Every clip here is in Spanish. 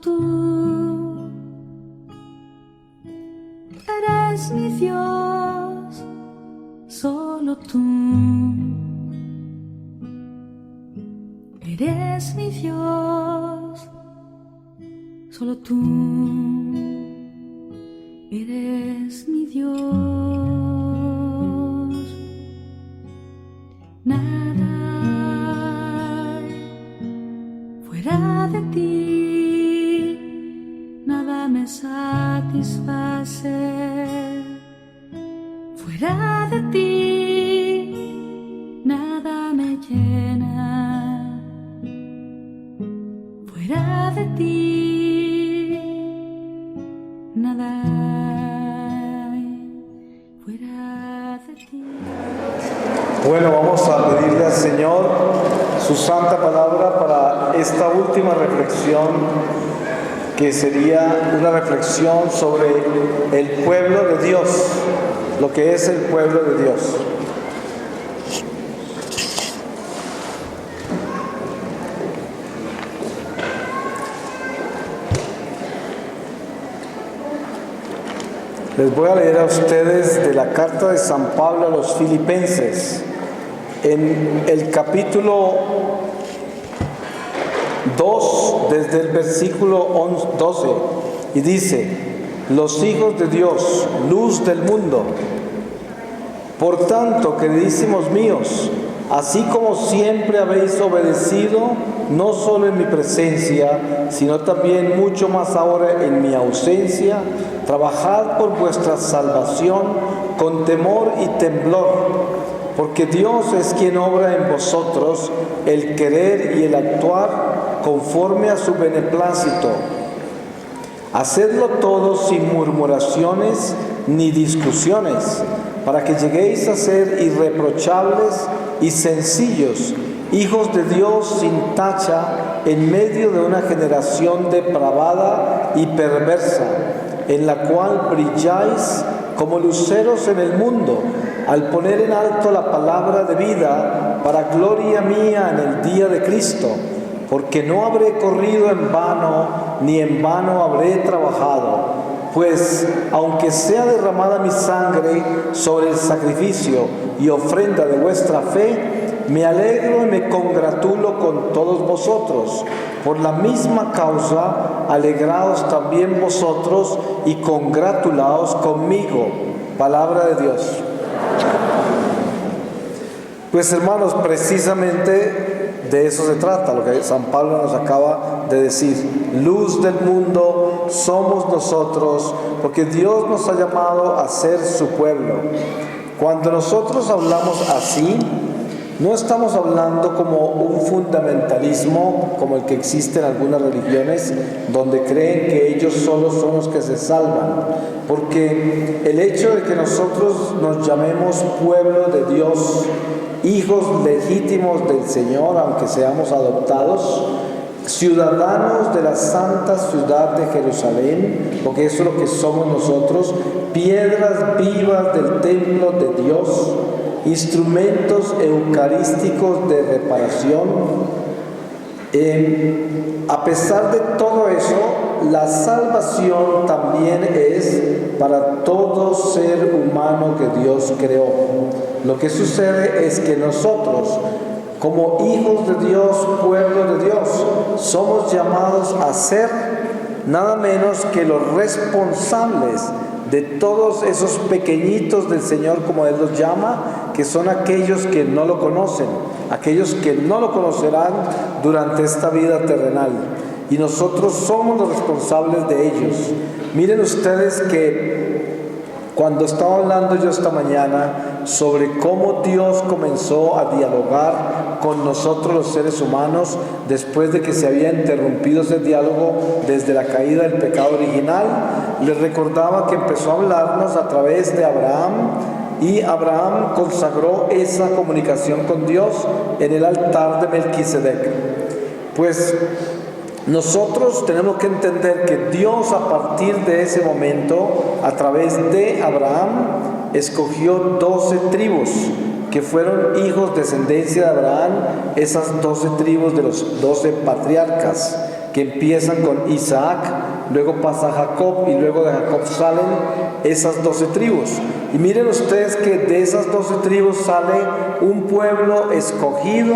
tú eres mi Dios, solo tú eres mi Dios, solo tú eres mi Dios. Nada fuera de ti, nada me satisface. Fuera de ti, nada me llena. Fuera de ti, nada hay. Fuera de ti. Bueno, vamos a pedirle al Señor su santa palabra para esta última reflexión, que sería una reflexión sobre el pueblo de Dios, lo que es el pueblo de Dios. Les voy a leer a ustedes de la carta de San Pablo a los Filipenses, en el capítulo 2, desde el versículo 12, y dice: los hijos de Dios, luz del mundo. Por tanto, queridísimos míos, así como siempre habéis obedecido, no solo en mi presencia, sino también mucho más ahora en mi ausencia, trabajad por vuestra salvación con temor y temblor, porque Dios es quien obra en vosotros el querer y el actuar conforme a su beneplácito. Hacedlo todo sin murmuraciones ni discusiones, para que lleguéis a ser irreprochables y sencillos, hijos de Dios sin tacha, en medio de una generación depravada y perversa, en la cual brilláis como luceros en el mundo, al poner en alto la palabra de vida, para gloria mía en el día de Cristo. Porque no habré corrido en vano, ni en vano habré trabajado. Pues, aunque sea derramada mi sangre sobre el sacrificio y ofrenda de vuestra fe, me alegro y me congratulo con todos vosotros. Por la misma causa, alegraos también vosotros y congratulaos conmigo. Palabra de Dios. Pues, hermanos, precisamente de eso se trata, lo que San Pablo nos acaba de decir. Luz del mundo somos nosotros, porque Dios nos ha llamado a ser su pueblo. Cuando nosotros hablamos así, no estamos hablando como un fundamentalismo como el que existe en algunas religiones, donde creen que ellos solos son los que se salvan. Porque el hecho de que nosotros nos llamemos pueblo de Dios, hijos legítimos del Señor, aunque seamos adoptados, ciudadanos de la santa ciudad de Jerusalén, porque eso es lo que somos nosotros, piedras vivas del templo de Dios, instrumentos eucarísticos de reparación. A pesar de todo eso, la salvación también es para todo ser humano que Dios creó. Lo que sucede es que nosotros, como hijos de Dios, pueblo de Dios, somos llamados a ser nada menos que los responsables de todos esos pequeñitos del Señor, como Él los llama, que son aquellos que no lo conocen, aquellos que no lo conocerán durante esta vida terrenal. Y nosotros somos los responsables de ellos. Miren ustedes que cuando estaba hablando yo esta mañana sobre cómo Dios comenzó a dialogar con nosotros los seres humanos después de que se había interrumpido ese diálogo desde la caída del pecado original, les recordaba que empezó a hablarnos a través de Abraham, y Abraham consagró esa comunicación con Dios en el altar de Melquisedec. Pues nosotros tenemos que entender que Dios, a partir de ese momento, a través de Abraham, escogió 12 tribus que fueron hijos, descendencia de Abraham, esas 12 tribus de los 12 patriarcas. que empiezan con Isaac, luego pasa Jacob y luego de Jacob salen esas 12 tribus. Y miren ustedes que de esas 12 tribus sale un pueblo escogido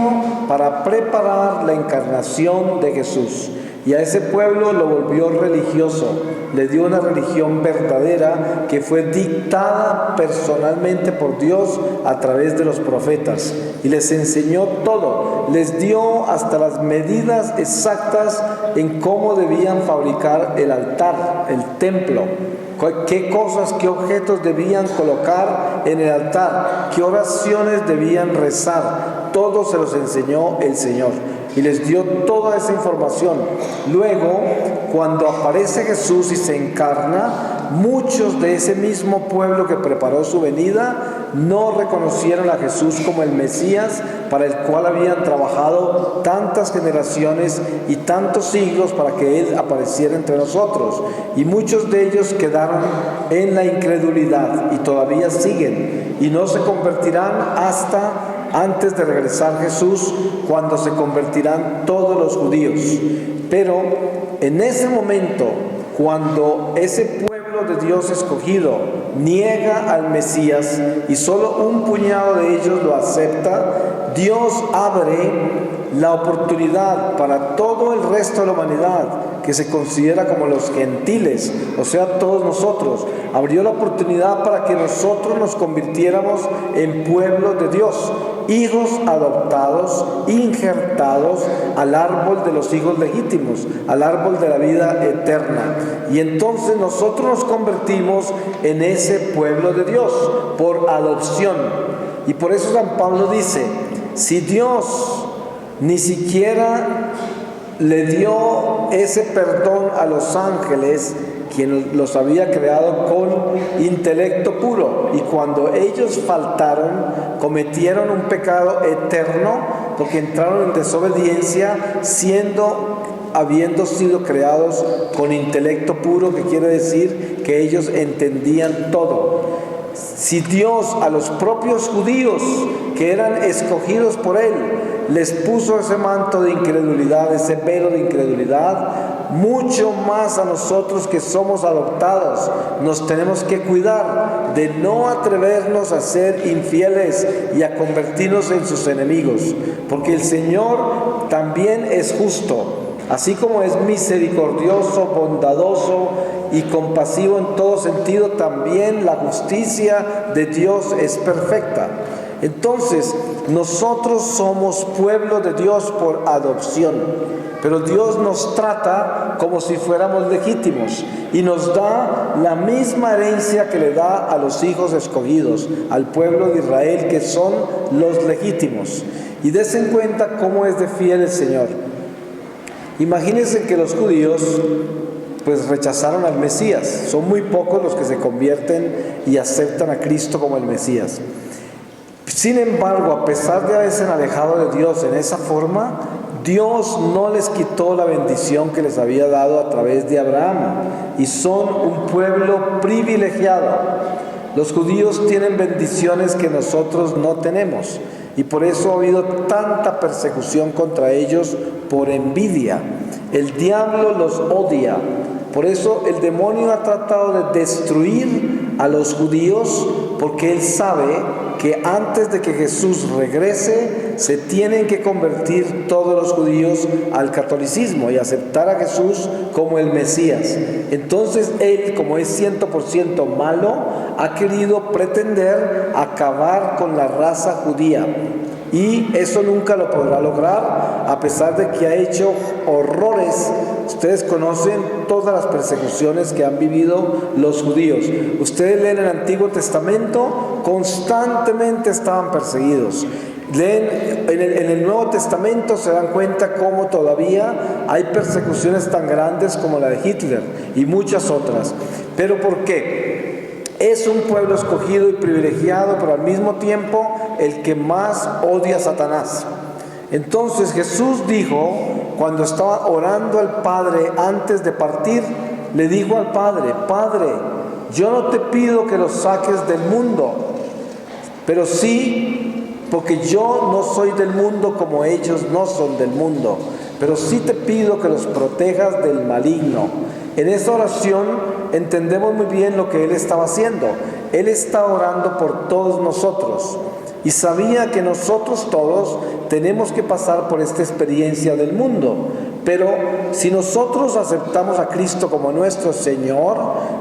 para preparar la encarnación de Jesús. Y a ese pueblo lo volvió religioso, le dio una religión verdadera que fue dictada personalmente por Dios a través de los profetas. Y les enseñó todo, les dio hasta las medidas exactas en cómo debían fabricar el altar, el templo. Qué cosas, qué objetos debían colocar en el altar, qué oraciones debían rezar. Todo se los enseñó el Señor. Y les dio toda esa información. Luego, cuando aparece Jesús y se encarna, muchos de ese mismo pueblo que preparó su venida no reconocieron a Jesús como el Mesías para el cual habían trabajado tantas generaciones y tantos siglos para que Él apareciera entre nosotros. Y muchos de ellos quedaron en la incredulidad y todavía siguen. Y no se convertirán hasta antes de regresar Jesús, cuando se convertirán todos los judíos. Pero en ese momento, cuando ese pueblo de Dios escogido niega al Mesías y solo un puñado de ellos lo acepta, Dios abre la oportunidad para todo el resto de la humanidad, que se considera como los gentiles, o sea, todos nosotros. Abrió la oportunidad para que nosotros nos convirtiéramos en pueblo de Dios, hijos adoptados, injertados al árbol de los hijos legítimos, al árbol de la vida eterna. Y entonces nosotros nos convertimos en ese pueblo de Dios por adopción. Y por eso San Pablo dice, si Dios ni siquiera le dio ese perdón a los ángeles, quien los había creado con intelecto puro, y cuando ellos faltaron, cometieron un pecado eterno, porque entraron en desobediencia, habiendo sido creados con intelecto puro, que quiere decir que ellos entendían todo. Si Dios a los propios judíos que eran escogidos por Él les puso ese manto de incredulidad, ese velo de incredulidad, mucho más a nosotros que somos adoptados nos tenemos que cuidar de no atrevernos a ser infieles y a convertirnos en sus enemigos, porque el Señor también es justo. Así como es misericordioso, bondadoso y compasivo en todo sentido, también la justicia de Dios es perfecta. Entonces, nosotros somos pueblo de Dios por adopción, pero Dios nos trata como si fuéramos legítimos y nos da la misma herencia que le da a los hijos escogidos, al pueblo de Israel, que son los legítimos. Y des en cuenta cómo es de fiel el Señor. Imagínense que los judíos pues rechazaron al Mesías. Son muy pocos los que se convierten y aceptan a Cristo como el Mesías. Sin embargo, a pesar de haberse alejado de Dios en esa forma, Dios no les quitó la bendición que les había dado a través de Abraham, y son un pueblo privilegiado. Los judíos tienen bendiciones que nosotros no tenemos, y por eso ha habido tanta persecución contra ellos por envidia. El diablo los odia. Por eso el demonio ha tratado de destruir a los judíos, porque él sabe que antes de que Jesús regrese, se tienen que convertir todos los judíos al catolicismo y aceptar a Jesús como el Mesías. Entonces él, como es 100% malo, ha querido pretender acabar con la raza judía. Y eso nunca lo podrá lograr, a pesar de que ha hecho horrores. Ustedes conocen todas las persecuciones que han vivido los judíos. Ustedes leen el Antiguo Testamento, constantemente estaban perseguidos. Leen en el Nuevo Testamento, se dan cuenta cómo todavía hay persecuciones tan grandes como la de Hitler y muchas otras. ¿Pero por qué? Es un pueblo escogido y privilegiado, pero al mismo tiempo el que más odia a Satanás. Entonces Jesús dijo, cuando estaba orando al Padre antes de partir, le dijo al Padre: Padre, yo no te pido que los saques del mundo, pero sí, porque yo no soy del mundo como ellos no son del mundo. pero sí te pido que los protejas del maligno. En esta oración entendemos muy bien lo que Él estaba haciendo. Él está orando por todos nosotros y sabía que nosotros todos tenemos que pasar por esta experiencia del mundo. Pero si nosotros aceptamos a Cristo como nuestro Señor,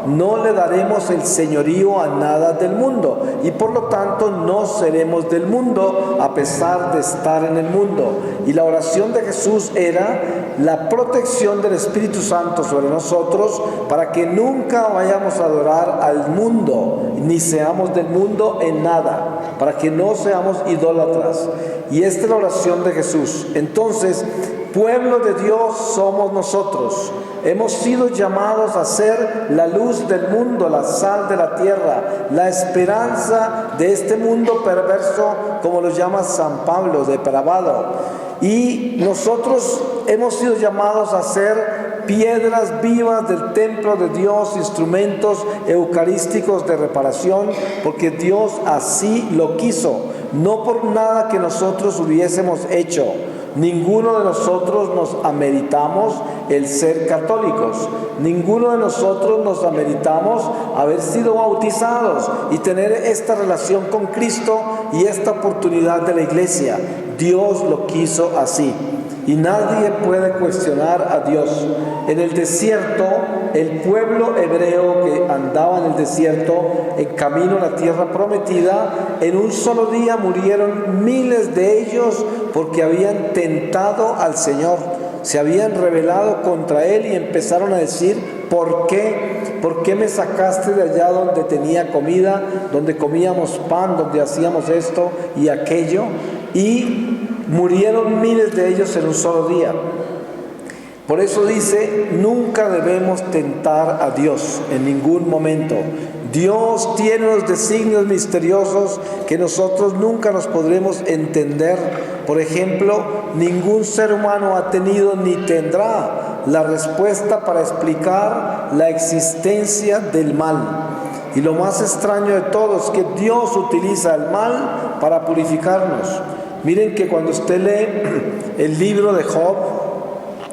no le daremos el señorío a nada del mundo y por lo tanto no seremos del mundo a pesar de estar en el mundo. Y la oración de Jesús era la protección del Espíritu Santo sobre nosotros para que nunca vayamos a adorar al mundo ni seamos del mundo en nada, para que no seamos idólatras. Y esta es la oración de Jesús. Entonces, pueblo de Dios somos nosotros. Hemos sido llamados a ser la luz del mundo, la sal de la tierra, la esperanza de este mundo perverso, como lo llama San Pablo, depravado. Y nosotros hemos sido llamados a ser piedras vivas del templo de Dios, instrumentos eucarísticos de reparación, porque Dios así lo quiso, no por nada que nosotros hubiésemos hecho. Ninguno de nosotros nos ameritamos el ser católicos. Ninguno de nosotros nos ameritamos haber sido bautizados y tener esta relación con Cristo y esta oportunidad de la iglesia. Dios lo quiso así. Y nadie puede cuestionar a Dios. En el desierto, el pueblo hebreo que andaba en el desierto, en camino a la tierra prometida, en un solo día murieron miles de ellos porque habían tentado al Señor. Se habían rebelado contra Él y empezaron a decir: ¿por qué? ¿Por qué me sacaste de allá donde tenía comida, donde comíamos pan, donde hacíamos esto y aquello? Y murieron miles de ellos en un solo día. Por eso dice, nunca debemos tentar a Dios en ningún momento. Dios tiene unos designios misteriosos que nosotros nunca nos podremos entender. Por ejemplo, ningún ser humano ha tenido ni tendrá la respuesta para explicar la existencia del mal. Y lo más extraño de todo es que Dios utiliza el mal para purificarnos. Miren que cuando usted lee el libro de Job,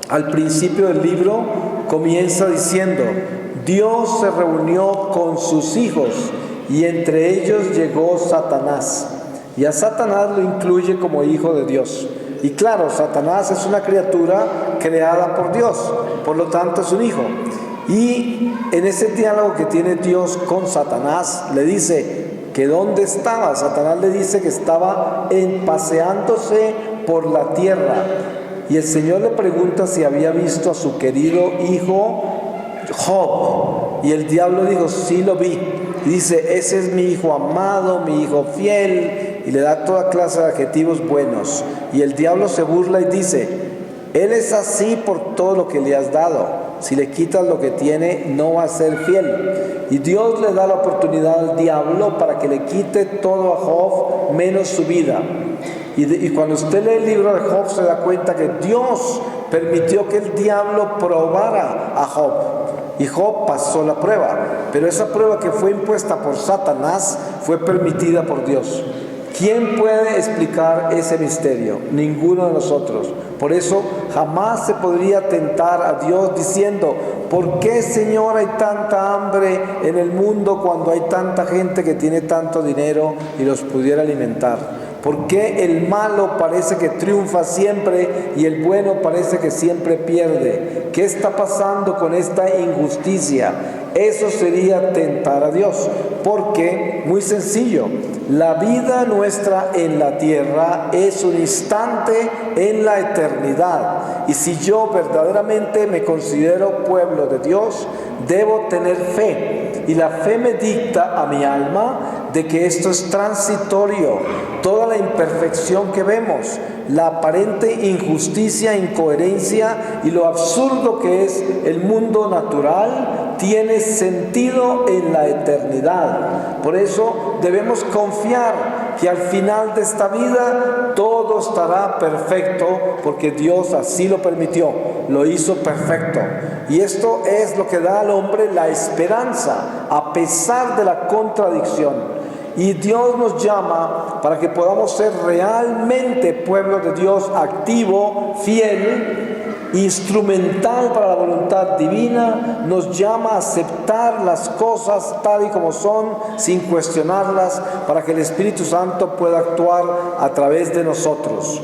al principio del libro comienza diciendo: Dios se reunió con sus hijos y entre ellos llegó Satanás. Y a Satanás lo incluye como hijo de Dios. Y claro, Satanás es una criatura creada por Dios, por lo tanto es un hijo. Y en ese diálogo que tiene Dios con Satanás, le dice que dónde estaba. Satanás le dice que estaba paseándose por la tierra. Y el Señor le pregunta si había visto a su querido hijo Job. Y el diablo dijo: sí lo vi. Y dice: ese es mi hijo amado, mi hijo fiel. Y le da toda clase de adjetivos buenos. Y el diablo se burla y dice: él es así por todo lo que le has dado. Si le quitas lo que tiene, no va a ser fiel. Y Dios le da la oportunidad al diablo para que le quite todo a Job, menos su vida. Y cuando usted lee el libro de Job, se da cuenta que Dios permitió que el diablo probara a Job. Y Job pasó la prueba. Pero esa prueba que fue impuesta por Satanás fue permitida por Dios. ¿Quién puede explicar ese misterio? Ninguno de nosotros. Por eso jamás se podría tentar a Dios diciendo: ¿por qué, Señor, hay tanta hambre en el mundo cuando hay tanta gente que tiene tanto dinero y los pudiera alimentar? ¿Por qué el malo parece que triunfa siempre y el bueno parece que siempre pierde? ¿Qué está pasando con esta injusticia? Eso sería tentar a Dios, porque, muy sencillo, la vida nuestra en la tierra es un instante en la eternidad. Y si yo verdaderamente me considero pueblo de Dios, debo tener fe. Y la fe me dicta a mi alma de que esto es transitorio. Toda la imperfección que vemos, la aparente injusticia, incoherencia y lo absurdo que es el mundo natural, tiene sentido en la eternidad. Por eso debemos confiar que al final de esta vida todo estará perfecto, porque Dios así lo permitió, lo hizo perfecto. Y esto es lo que da al hombre la esperanza, a pesar de la contradicción. Y Dios nos llama para que podamos ser realmente pueblo de Dios activo, fiel, instrumental para la voluntad divina, nos llama a aceptar las cosas tal y como son, sin cuestionarlas, para que el Espíritu Santo pueda actuar a través de nosotros.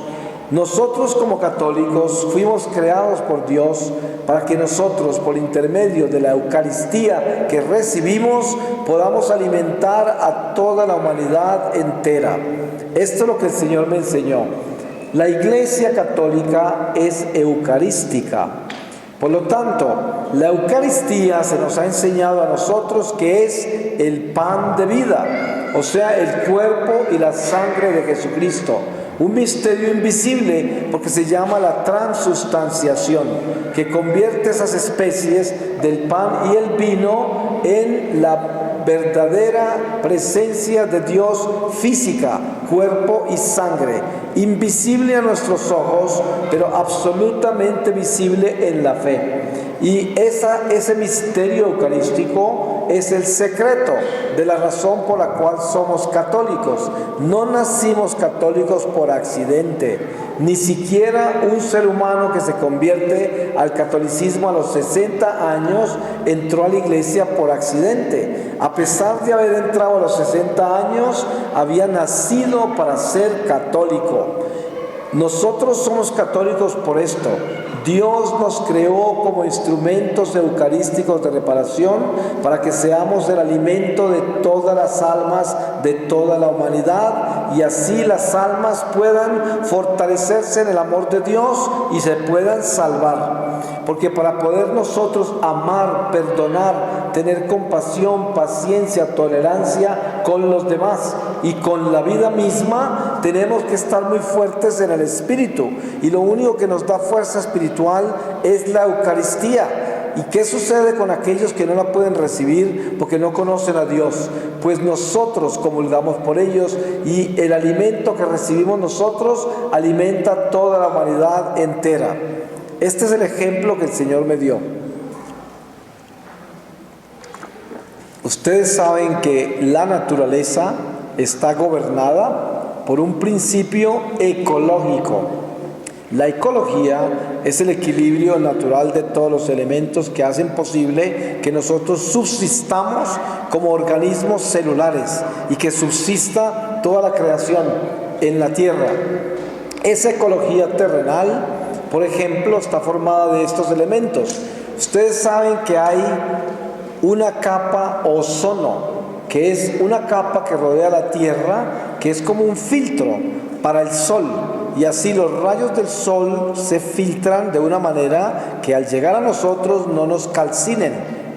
Nosotros como católicos fuimos creados por Dios para que nosotros, por intermedio de la Eucaristía que recibimos, podamos alimentar a toda la humanidad entera. Esto es lo que el Señor me enseñó. La Iglesia Católica es eucarística. Por lo tanto, la Eucaristía se nos ha enseñado a nosotros que es el pan de vida, o sea, el cuerpo y la sangre de Jesucristo. Un misterio invisible porque se llama la transustanciación, que convierte esas especies del pan y el vino en la verdadera presencia de Dios física, cuerpo y sangre, invisible a nuestros ojos, pero absolutamente visible en la fe. Y ese misterio eucarístico es el secreto de la razón por la cual somos católicos. No nacimos católicos por accidente, ni siquiera un ser humano que se convierte al catolicismo a los 60 años entró a la iglesia por accidente. A pesar de haber entrado a los 60 años, había nacido para ser católico. Nosotros somos católicos por esto. Dios nos creó como instrumentos eucarísticos de reparación para que seamos el alimento de todas las almas, de toda la humanidad, y así las almas puedan fortalecerse en el amor de Dios y se puedan salvar. Porque para poder nosotros amar, perdonar, tener compasión, paciencia, tolerancia con los demás y con la vida misma, tenemos que estar muy fuertes en el espíritu. Y lo único que nos da fuerza espiritual es la Eucaristía. ¿Y qué sucede con aquellos que no la pueden recibir porque no conocen a Dios? Pues nosotros comulgamos por ellos y el alimento que recibimos nosotros alimenta a toda la humanidad entera. Este es el ejemplo que el Señor me dio. Ustedes saben que la naturaleza está gobernada por un principio ecológico. La ecología es el equilibrio natural de todos los elementos que hacen posible que nosotros subsistamos como organismos celulares y que subsista toda la creación en la tierra. Esa ecología terrenal, por ejemplo, está formada de estos elementos. Ustedes saben que hay una capa ozono, que es una capa que rodea la tierra, que es como un filtro para el sol. Y así los rayos del sol se filtran de una manera que al llegar a nosotros no nos calcinen.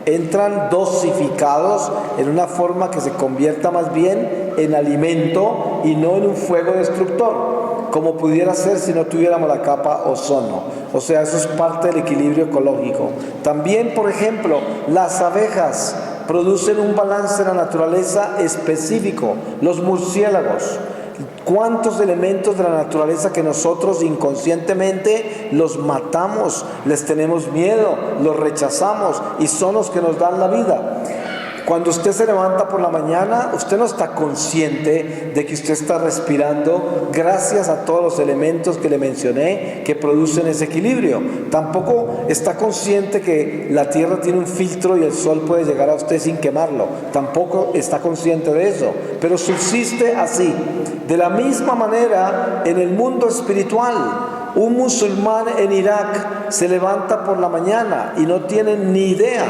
Entran dosificados en una forma que se convierta más bien en alimento y no en un fuego destructor, como pudiera ser si no tuviéramos la capa ozono. O sea, eso es parte del equilibrio ecológico. También, por ejemplo, las abejas producen un balance en la naturaleza específico. Los murciélagos. ¿Cuántos elementos de la naturaleza que nosotros inconscientemente los matamos, les tenemos miedo, los rechazamos y son los que nos dan la vida? Cuando usted se levanta por la mañana, usted no está consciente de que usted está respirando gracias a todos los elementos que le mencioné que producen ese equilibrio. Tampoco está consciente que la tierra tiene un filtro y el sol puede llegar a usted sin quemarlo. Tampoco está consciente de eso, pero subsiste así. De la misma manera, en el mundo espiritual, un musulmán en Irak se levanta por la mañana y no tiene ni idea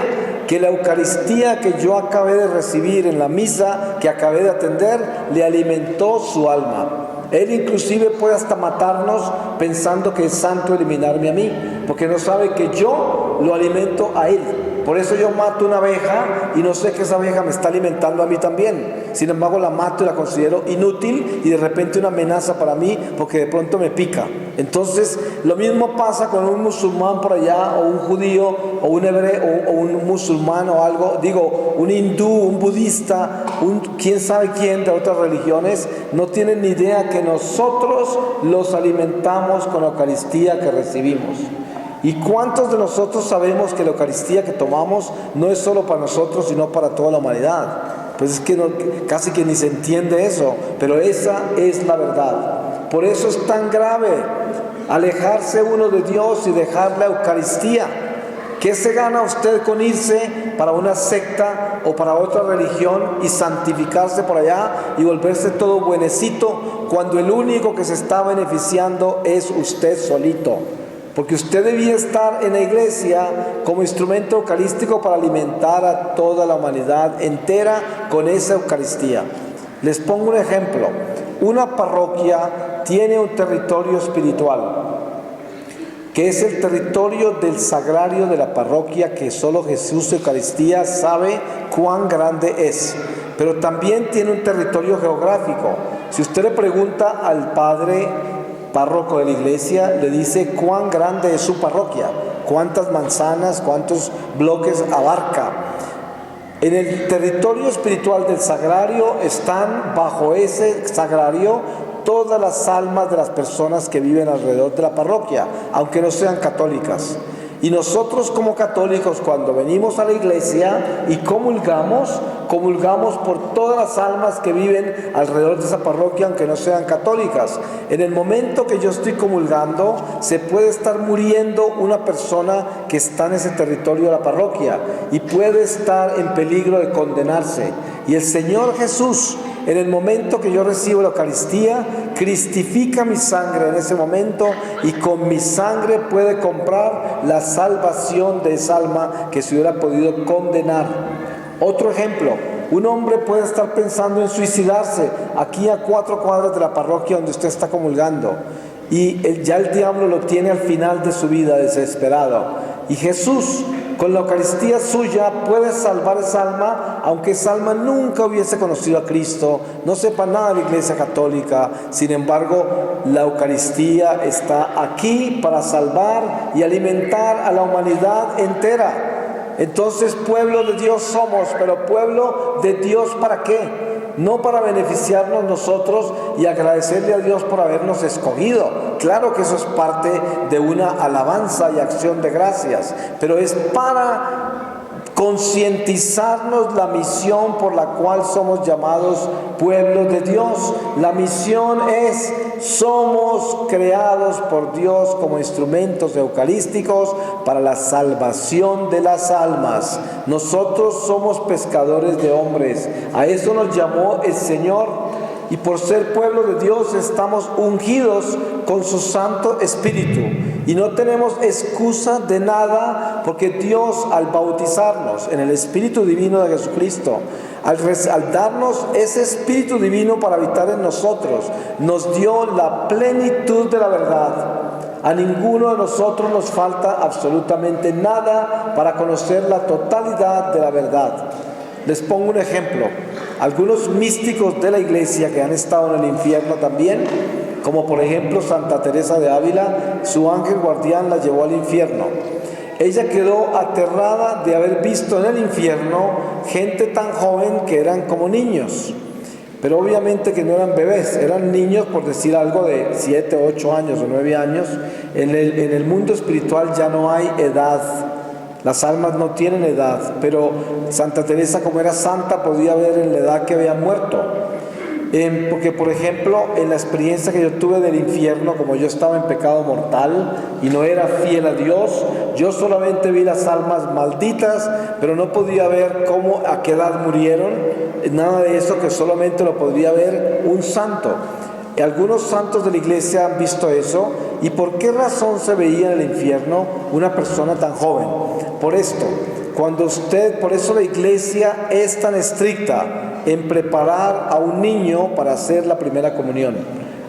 que la Eucaristía que yo acabé de recibir en la misa que acabé de atender le alimentó su alma. Él inclusive puede hasta matarnos pensando que es santo eliminarme a mí, porque no sabe que yo lo alimento a él. Por eso yo mato una abeja y no sé que esa abeja me está alimentando a mí también. Sin embargo, la mato y la considero inútil y de repente una amenaza para mí porque de pronto me pica. Entonces, lo mismo pasa con un musulmán por allá, o un judío, o un hebreo, o un musulmán o algo, digo, un hindú, un budista, quién sabe quién de otras religiones, no tienen ni idea que nosotros los alimentamos con la Eucaristía que recibimos. ¿Y cuántos de nosotros sabemos que la Eucaristía que tomamos no es solo para nosotros, sino para toda la humanidad? Pues es que casi que ni se entiende eso, pero esa es la verdad. Por eso es tan grave alejarse uno de Dios y dejar la Eucaristía. ¿Qué se gana usted con irse para una secta o para otra religión y santificarse por allá y volverse todo buenecito cuando el único que se está beneficiando es usted solito? Porque usted debía estar en la iglesia como instrumento eucarístico para alimentar a toda la humanidad entera con esa Eucaristía. Les pongo un ejemplo. Una parroquia tiene un territorio espiritual, que es el territorio del sagrario de la parroquia, que solo Jesús Eucaristía sabe cuán grande es. Pero también tiene un territorio geográfico. Si usted le pregunta al padre párroco de la iglesia, le dice cuán grande es su parroquia, cuántas manzanas, cuántos bloques abarca. En el territorio espiritual del sagrario están bajo ese sagrario todas las almas de las personas que viven alrededor de la parroquia, aunque no sean católicas. Y nosotros como católicos, cuando venimos a la iglesia y comulgamos por todas las almas que viven alrededor de esa parroquia, aunque no sean católicas. En el momento que yo estoy comulgando, se puede estar muriendo una persona que está en ese territorio de la parroquia y puede estar en peligro de condenarse. Y el Señor Jesús, en el momento que yo recibo la Eucaristía, cristifica mi sangre en ese momento y con mi sangre puede comprar la salvación de esa alma que se hubiera podido condenar. Otro ejemplo, un hombre puede estar pensando en suicidarse aquí a 4 cuadras de la parroquia donde usted está comulgando y ya el diablo lo tiene al final de su vida desesperado. Y Jesús, con la Eucaristía suya, puede salvar esa alma, aunque esa alma nunca hubiese conocido a Cristo, no sepa nada de la Iglesia Católica. Sin embargo, la Eucaristía está aquí para salvar y alimentar a la humanidad entera. Entonces, pueblo de Dios somos, pero pueblo de Dios ¿para qué? No para beneficiarnos nosotros y agradecerle a Dios por habernos escogido. Claro que eso es parte de una alabanza y acción de gracias, pero es para concientizarnos la misión por la cual somos llamados pueblo de Dios. La misión es: somos creados por Dios como instrumentos eucarísticos para la salvación de las almas. Nosotros somos pescadores de hombres. A eso nos llamó el Señor. Y por ser pueblo de Dios estamos ungidos con su Santo Espíritu. Y no tenemos excusa de nada, porque Dios, al bautizarnos en el Espíritu Divino de Jesucristo, al darnos ese Espíritu Divino para habitar en nosotros, nos dio la plenitud de la verdad. A ninguno de nosotros nos falta absolutamente nada para conocer la totalidad de la verdad. Les pongo un ejemplo. Algunos místicos de la iglesia que han estado en el infierno también, como por ejemplo Santa Teresa de Ávila, su ángel guardián la llevó al infierno. Ella quedó aterrada de haber visto en el infierno gente tan joven que eran como niños. Pero obviamente que no eran bebés, eran niños, por decir algo, de 7, 8 años o 9 años. En el mundo espiritual ya no hay edad. Las almas no tienen edad, pero Santa Teresa, como era santa, podía ver en la edad que había muerto. Porque, por ejemplo, en la experiencia que yo tuve del infierno, como yo estaba en pecado mortal y no era fiel a Dios, yo solamente vi las almas malditas, pero no podía ver a qué edad murieron, nada de eso, que solamente lo podría ver un santo. Algunos santos de la iglesia han visto eso. ¿Y por qué razón se veía en el infierno una persona tan joven? Por esto, por eso la iglesia es tan estricta en preparar a un niño para hacer la primera comunión.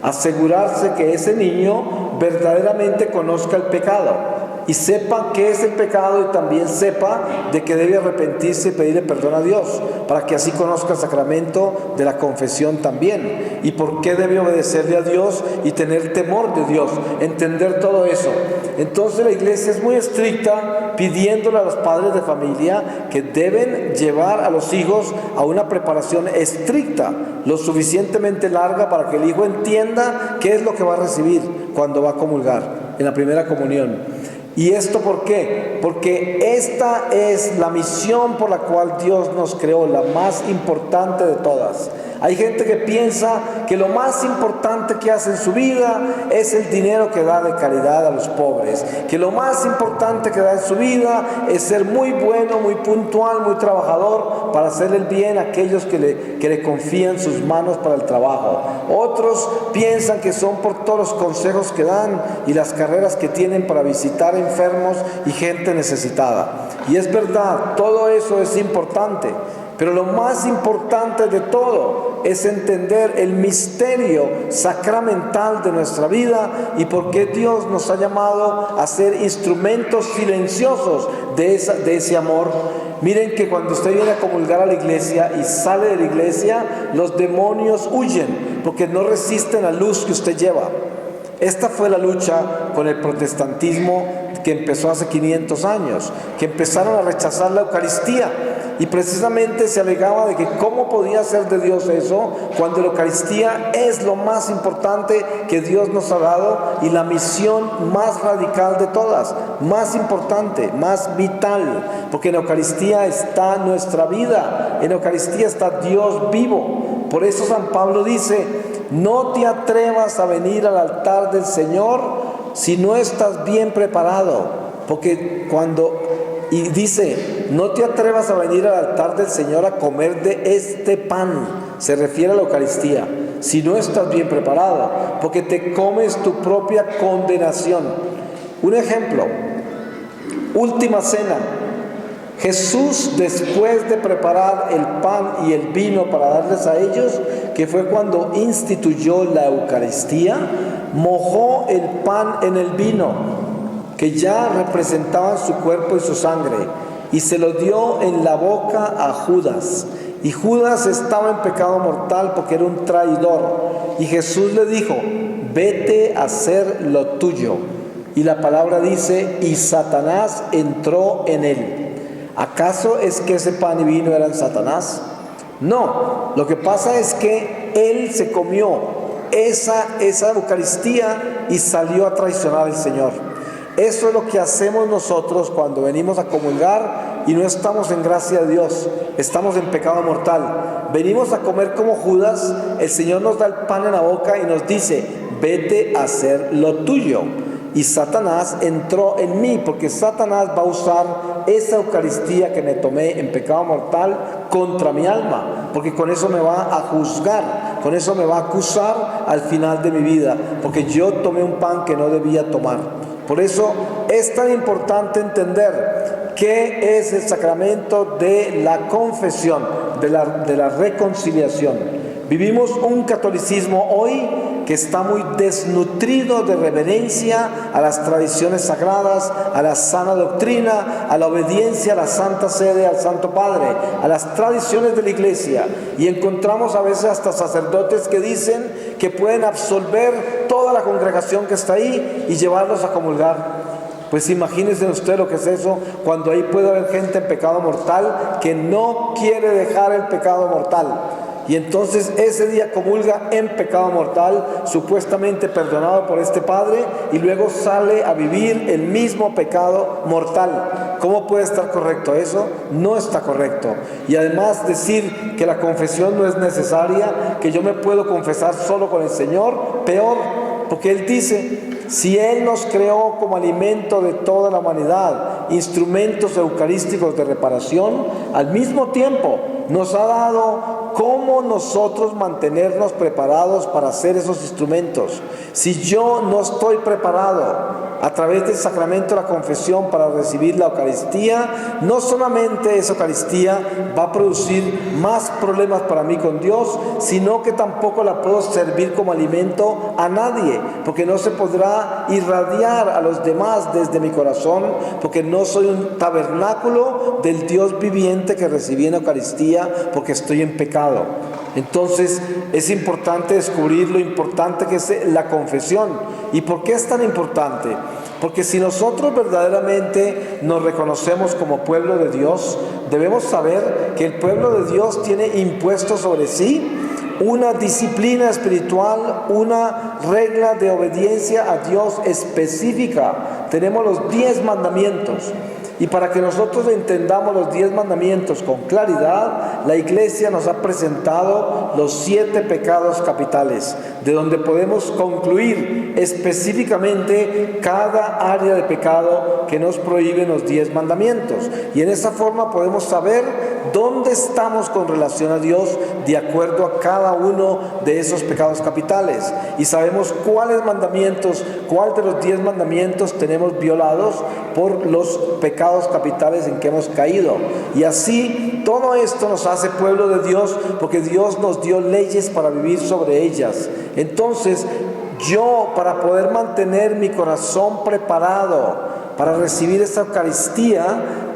Asegurarse que ese niño verdaderamente conozca el pecado y sepa qué es el pecado, y también sepa de que debe arrepentirse y pedirle perdón a Dios, para que así conozca el sacramento de la confesión también, y por qué debe obedecerle a Dios y tener temor de Dios, entender todo eso. Entonces la iglesia es muy estricta, pidiéndole a los padres de familia que deben llevar a los hijos a una preparación estricta, lo suficientemente larga para que el hijo entienda qué es lo que va a recibir cuando va a comulgar en la primera comunión. ¿Y esto por qué? Porque esta es la misión por la cual Dios nos creó, la más importante de todas. Hay gente que piensa que lo más importante que hace en su vida es el dinero que da de caridad a los pobres, que lo más importante que da en su vida es ser muy bueno, muy puntual, muy trabajador para hacer el bien a aquellos que le confían sus manos para el trabajo. Otros piensan que son por todos los consejos que dan y las carreras que tienen para visitar enfermos y gente necesitada. Y es verdad, todo eso es importante. Pero lo más importante de todo es entender el misterio sacramental de nuestra vida y por qué Dios nos ha llamado a ser instrumentos silenciosos de ese amor. Miren que cuando usted viene a comulgar a la iglesia y sale de la iglesia, los demonios huyen porque no resisten la luz que usted lleva. Esta fue la lucha con el protestantismo que empezó hace 500 años, que empezaron a rechazar la Eucaristía. Y precisamente se alegaba de que cómo podía ser de Dios eso, cuando la Eucaristía es lo más importante que Dios nos ha dado y la misión más radical de todas, más importante, más vital, porque en la Eucaristía está nuestra vida, en la Eucaristía está Dios vivo. Por eso San Pablo dice: no te atrevas a venir al altar del Señor si no estás bien preparado, porque y dice, no te atrevas a venir al altar del Señor a comer de este pan, se refiere a la Eucaristía, si no estás bien preparado, porque te comes tu propia condenación. Un ejemplo, última cena. Jesús, después de preparar el pan y el vino para darles a ellos, que fue cuando instituyó la Eucaristía, mojó el pan en el vino, que ya representaban su cuerpo y su sangre, y se lo dio en la boca a Judas. Y Judas estaba en pecado mortal porque era un traidor. Y Jesús le dijo: vete a hacer lo tuyo. Y la palabra dice: y Satanás entró en él. ¿Acaso es que ese pan y vino eran Satanás? No, lo que pasa es que él se comió esa Eucaristía y salió a traicionar al Señor. Eso es lo que hacemos nosotros cuando venimos a comulgar y no estamos en gracia de Dios, estamos en pecado mortal. Venimos a comer como Judas, el Señor nos da el pan en la boca y nos dice: vete a hacer lo tuyo. Y Satanás entró en mí, porque Satanás va a usar esa Eucaristía que me tomé en pecado mortal contra mi alma, porque con eso me va a juzgar, con eso me va a acusar al final de mi vida, porque yo tomé un pan que no debía tomar. Por eso es tan importante entender qué es el sacramento de la confesión, de la reconciliación. Vivimos un catolicismo hoy que está muy desnutrido de reverencia a las tradiciones sagradas, a la sana doctrina, a la obediencia a la Santa Sede, al Santo Padre, a las tradiciones de la Iglesia. Y encontramos a veces hasta sacerdotes que dicen que pueden absolver toda la congregación que está ahí y llevarlos a comulgar. Pues imagínense usted lo que es eso, cuando ahí puede haber gente en pecado mortal que no quiere dejar el pecado mortal. Y entonces ese día comulga en pecado mortal, supuestamente perdonado por este Padre, y luego sale a vivir el mismo pecado mortal. ¿Cómo puede estar correcto eso? No está correcto. Y además decir que la confesión no es necesaria, que yo me puedo confesar solo con el Señor, peor, porque Él dice: si Él nos creó como alimento de toda la humanidad, instrumentos eucarísticos de reparación, al mismo tiempo nos ha dado cómo nosotros mantenernos preparados para hacer esos instrumentos. Si yo no estoy preparado a través del sacramento de la confesión para recibir la Eucaristía, no solamente esa Eucaristía va a producir más problemas para mí con Dios, sino que tampoco la puedo servir como alimento a nadie, porque no se podrá irradiar a los demás desde mi corazón, porque no soy un tabernáculo del Dios viviente que recibí en la Eucaristía, porque estoy en pecado. Entonces es importante descubrir lo importante que es la confesión. ¿Y por qué es tan importante? Porque si nosotros verdaderamente nos reconocemos como pueblo de Dios, debemos saber que el pueblo de Dios tiene impuesto sobre sí una disciplina espiritual, una regla de obediencia a Dios específica. Tenemos los 10 mandamientos. Y para que nosotros entendamos los 10 mandamientos con claridad, la Iglesia nos ha presentado los 7 pecados capitales, de donde podemos concluir específicamente cada área de pecado que nos prohíben los 10 mandamientos. Y en esa forma podemos saber dónde estamos con relación a Dios de acuerdo a cada uno de esos pecados capitales. Y sabemos cuáles mandamientos, cuál de los 10 mandamientos tenemos violados por los pecados capitales en que hemos caído. Y así todo esto nos hace pueblo de Dios, porque Dios nos dio leyes para vivir sobre ellas. Entonces yo, para poder mantener mi corazón preparado para recibir esta Eucaristía,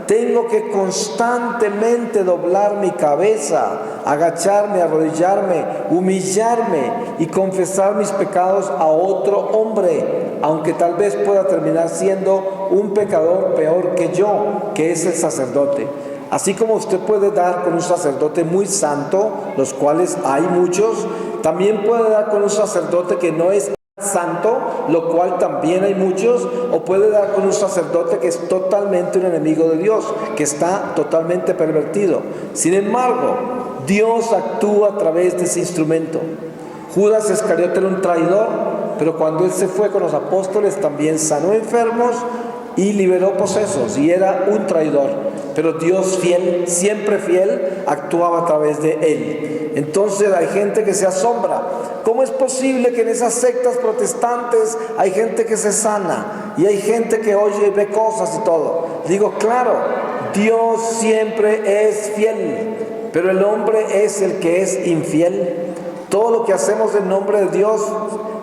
tengo que constantemente doblar mi cabeza, agacharme, arrodillarme, humillarme y confesar mis pecados a otro hombre, aunque tal vez pueda terminar siendo un pecador peor que yo, que es el sacerdote. Así como usted puede dar con un sacerdote muy santo, los cuales hay muchos, también puede dar con un sacerdote que no es santo, lo cual también hay muchos, o puede dar con un sacerdote que es totalmente un enemigo de Dios, que está totalmente pervertido. Sin embargo, Dios actúa a través de ese instrumento. Judas Iscariote era un traidor, pero cuando él se fue con los apóstoles también sanó enfermos y liberó posesos, y era un traidor. Pero Dios fiel, siempre fiel, actuaba a través de él. Entonces hay gente que se asombra. ¿Cómo es posible que en esas sectas protestantes hay gente que se sana y hay gente que oye y ve cosas y todo? Digo, claro, Dios siempre es fiel, pero el hombre es el que es infiel. Todo lo que hacemos en nombre de Dios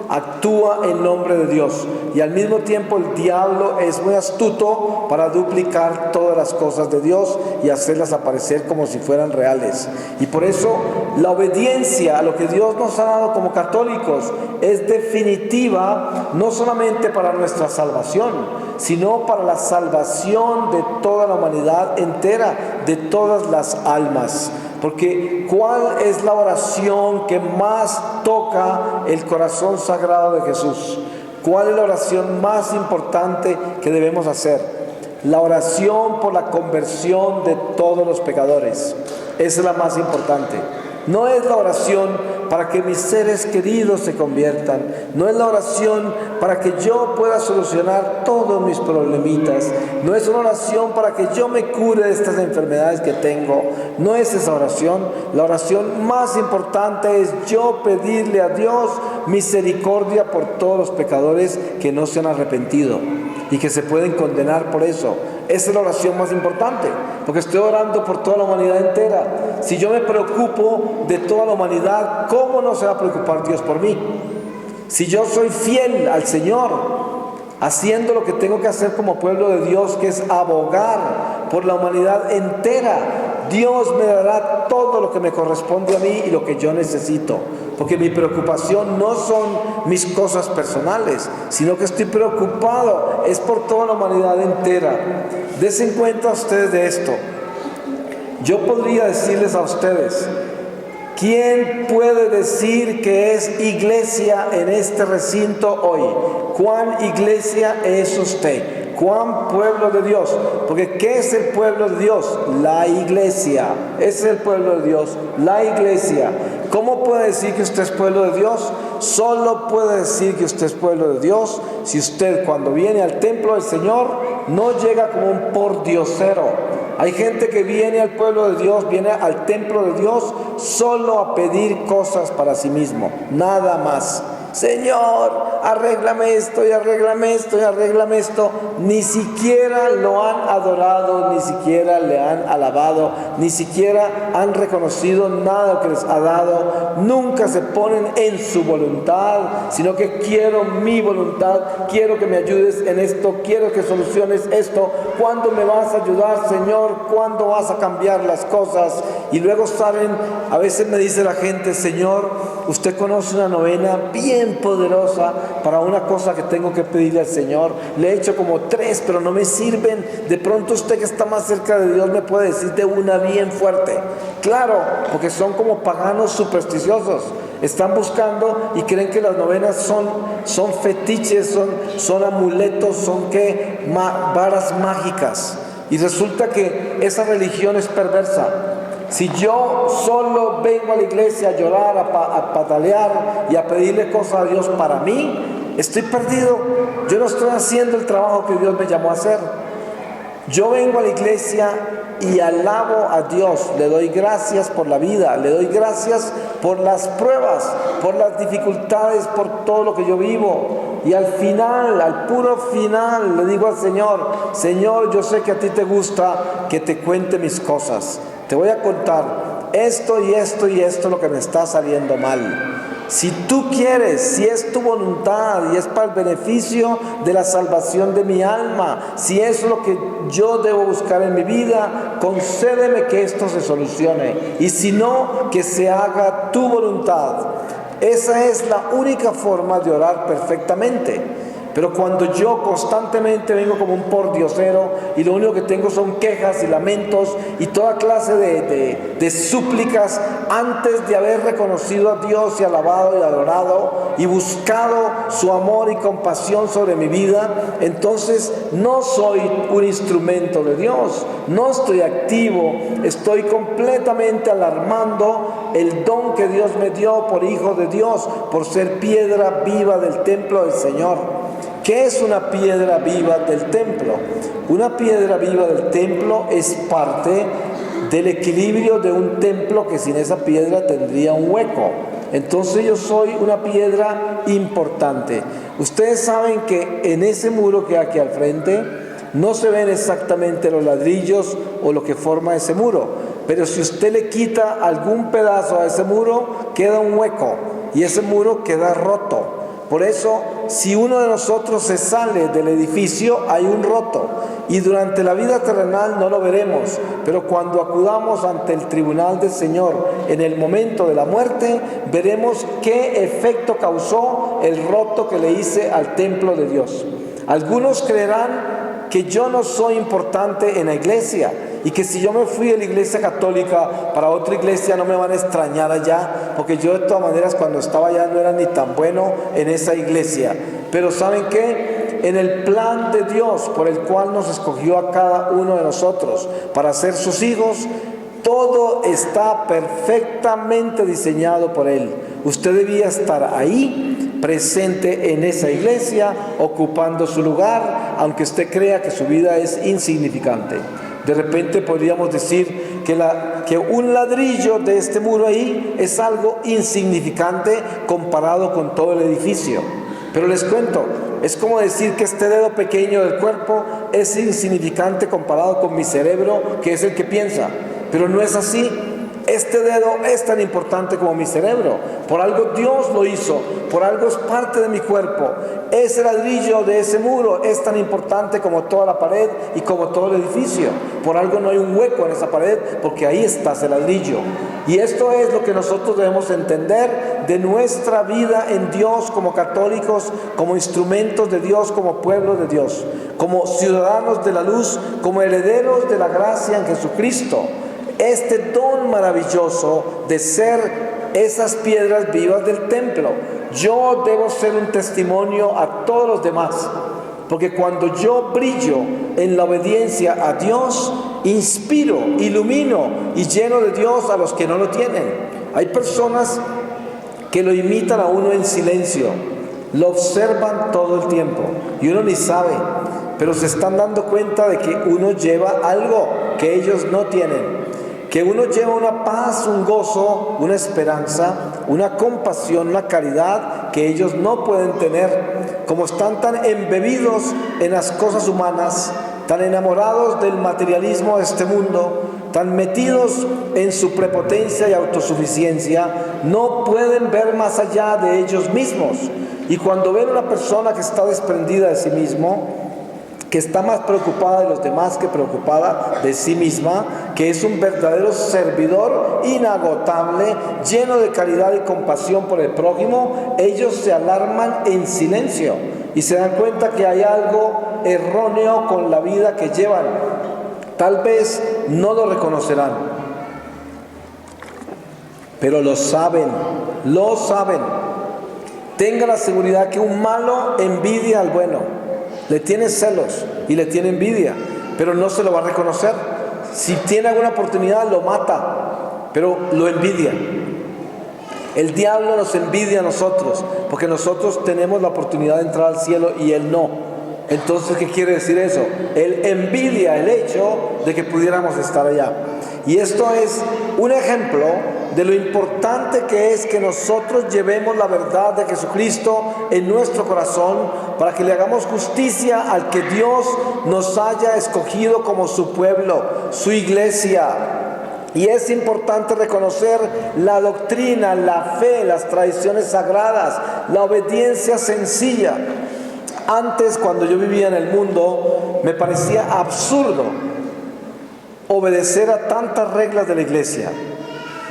actúa en nombre de Dios, y al mismo tiempo el diablo es muy astuto para duplicar todas las cosas de Dios y hacerlas aparecer como si fueran reales. Y por eso la obediencia a lo que Dios nos ha dado como católicos es definitiva, no solamente para nuestra salvación, sino para la salvación de toda la humanidad entera, de todas las almas. Porque ¿cuál es la oración que más toca el corazón sagrado de Jesús? ¿Cuál es la oración más importante que debemos hacer? La oración por la conversión de todos los pecadores. Esa es la más importante. No es la oración para que mis seres queridos se conviertan. No es la oración para que yo pueda solucionar todos mis problemitas. No es una oración para que yo me cure de estas enfermedades que tengo. No es esa oración. La oración más importante es yo pedirle a Dios misericordia por todos los pecadores que no se han arrepentido y que se pueden condenar por eso. Esa es la oración más importante, porque estoy orando por toda la humanidad entera. Si yo me preocupo de toda la humanidad, ¿cómo no se va a preocupar Dios por mí? Si yo soy fiel al Señor, haciendo lo que tengo que hacer como pueblo de Dios, que es abogar por la humanidad entera, Dios me dará todo lo que me corresponde a mí y lo que yo necesito. Porque mi preocupación no son mis cosas personales, sino que estoy preocupado, es por toda la humanidad entera. Desen cuenta ustedes de esto. Yo podría decirles a ustedes, ¿quién puede decir que es iglesia en este recinto hoy? ¿Cuán iglesia es usted? ¿Cuán pueblo de Dios? Porque ¿qué es el pueblo de Dios? La iglesia. Ese es el pueblo de Dios, la iglesia. ¿Cómo puede decir que usted es pueblo de Dios? Solo puede decir que usted es pueblo de Dios si usted, cuando viene al templo del Señor, no llega como un pordiosero. Hay gente que viene al pueblo de Dios, viene al templo de Dios solo a pedir cosas para sí mismo, nada más. Señor, arréglame esto y arréglame esto y arréglame esto. Ni siquiera lo han adorado, ni siquiera le han alabado, ni siquiera han reconocido nada que les ha dado. Nunca se ponen en su voluntad, sino que quiero mi voluntad, quiero que me ayudes en esto, quiero que soluciones esto. ¿Cuándo me vas a ayudar, Señor? ¿Cuándo vas a cambiar las cosas? Y luego saben, a veces me dice la gente, Señor, usted conoce una novena bien poderosa para una cosa que tengo que pedirle al Señor. Le he hecho como 3, pero no me sirven. De pronto usted, que está más cerca de Dios, me puede decir de una bien fuerte. Claro, porque son como paganos supersticiosos. Están buscando y creen que las novenas son fetiches, son amuletos, son varas mágicas. Y resulta que esa religión es perversa. Si yo solo vengo a la iglesia a llorar, a patalear y a pedirle cosas a Dios para mí, estoy perdido. Yo no estoy haciendo el trabajo que Dios me llamó a hacer. Yo vengo a la iglesia y alabo a Dios, le doy gracias por la vida, le doy gracias por las pruebas, por las dificultades, por todo lo que yo vivo. Y al final, al puro final, le digo al Señor: Señor, yo sé que a ti te gusta que te cuente mis cosas. Te voy a contar esto y esto y esto, lo que me está saliendo mal. Si tú quieres, si es tu voluntad y es para el beneficio de la salvación de mi alma, si es lo que yo debo buscar en mi vida, concédeme que esto se solucione. Y si no, que se haga tu voluntad. Esa es la única forma de orar perfectamente. Pero cuando yo constantemente vengo como un pordiosero y lo único que tengo son quejas y lamentos y toda clase de súplicas antes de haber reconocido a Dios y alabado y adorado y buscado su amor y compasión sobre mi vida, entonces no soy un instrumento de Dios, no estoy activo, estoy completamente alarmando el don que Dios me dio por hijo de Dios, por ser piedra viva del templo del Señor. ¿Qué es una piedra viva del templo? Una piedra viva del templo es parte del equilibrio de un templo que sin esa piedra tendría un hueco. Entonces yo soy una piedra importante. Ustedes saben que en ese muro que hay aquí al frente no se ven exactamente los ladrillos o lo que forma ese muro, pero si usted le quita algún pedazo a ese muro, queda un hueco y ese muro queda roto. Por eso, si uno de nosotros se sale del edificio, hay un roto. Y durante la vida terrenal no lo veremos, pero cuando acudamos ante el tribunal del Señor en el momento de la muerte, veremos qué efecto causó el roto que le hice al templo de Dios. Algunos creerán que yo no soy importante en la iglesia y que si yo me fui de la iglesia católica para otra iglesia no me van a extrañar allá, porque yo de todas maneras cuando estaba allá no era ni tan bueno en esa iglesia. Pero ¿saben qué? En el plan de Dios por el cual nos escogió a cada uno de nosotros para ser sus hijos, todo está perfectamente diseñado por Él. Usted debía estar ahí, presente en esa iglesia, ocupando su lugar, aunque usted crea que su vida es insignificante. De repente podríamos decir que un ladrillo de este muro ahí es algo insignificante comparado con todo el edificio. Pero les cuento, es como decir que este dedo pequeño del cuerpo es insignificante comparado con mi cerebro, que es el que piensa. Pero no es así. Este dedo es tan importante como mi cerebro. Por algo Dios lo hizo, por algo es parte de mi cuerpo. Ese ladrillo de ese muro es tan importante como toda la pared y como todo el edificio. Por algo no hay un hueco en esa pared, porque ahí está ese ladrillo. Y esto es lo que nosotros debemos entender de nuestra vida en Dios como católicos, como instrumentos de Dios, como pueblo de Dios, como ciudadanos de la luz, como herederos de la gracia en Jesucristo. Este don maravilloso de ser esas piedras vivas del templo. Yo debo ser un testimonio a todos los demás, porque cuando yo brillo en la obediencia a Dios, inspiro, ilumino y lleno de Dios a los que no lo tienen. Hay personas que lo imitan a uno en silencio, lo observan todo el tiempo y uno ni sabe, pero se están dando cuenta de que uno lleva algo que ellos no tienen. Que uno lleva una paz, un gozo, una esperanza, una compasión, una caridad que ellos no pueden tener. Como están tan embebidos en las cosas humanas, tan enamorados del materialismo de este mundo, tan metidos en su prepotencia y autosuficiencia, no pueden ver más allá de ellos mismos. Y cuando ven a una persona que está desprendida de sí mismo, que está más preocupada de los demás que preocupada de sí misma, que es un verdadero servidor inagotable, lleno de caridad y compasión por el prójimo, ellos se alarman en silencio y se dan cuenta que hay algo erróneo con la vida que llevan. Tal vez no lo reconocerán, pero lo saben, lo saben. Tenga la seguridad que un malo envidia al bueno. Le tiene celos y le tiene envidia, pero no se lo va a reconocer. Si tiene alguna oportunidad, lo mata, pero lo envidia. El diablo nos envidia a nosotros, porque nosotros tenemos la oportunidad de entrar al cielo y él no. Entonces, ¿qué quiere decir eso? Él envidia el hecho de que pudiéramos estar allá. Y esto es un ejemplo de lo importante que es que nosotros llevemos la verdad de Jesucristo en nuestro corazón para que le hagamos justicia al que Dios nos haya escogido como su pueblo, su iglesia. Y es importante reconocer la doctrina, la fe, las tradiciones sagradas, la obediencia sencilla. Antes, cuando yo vivía en el mundo, me parecía absurdo obedecer a tantas reglas de la iglesia.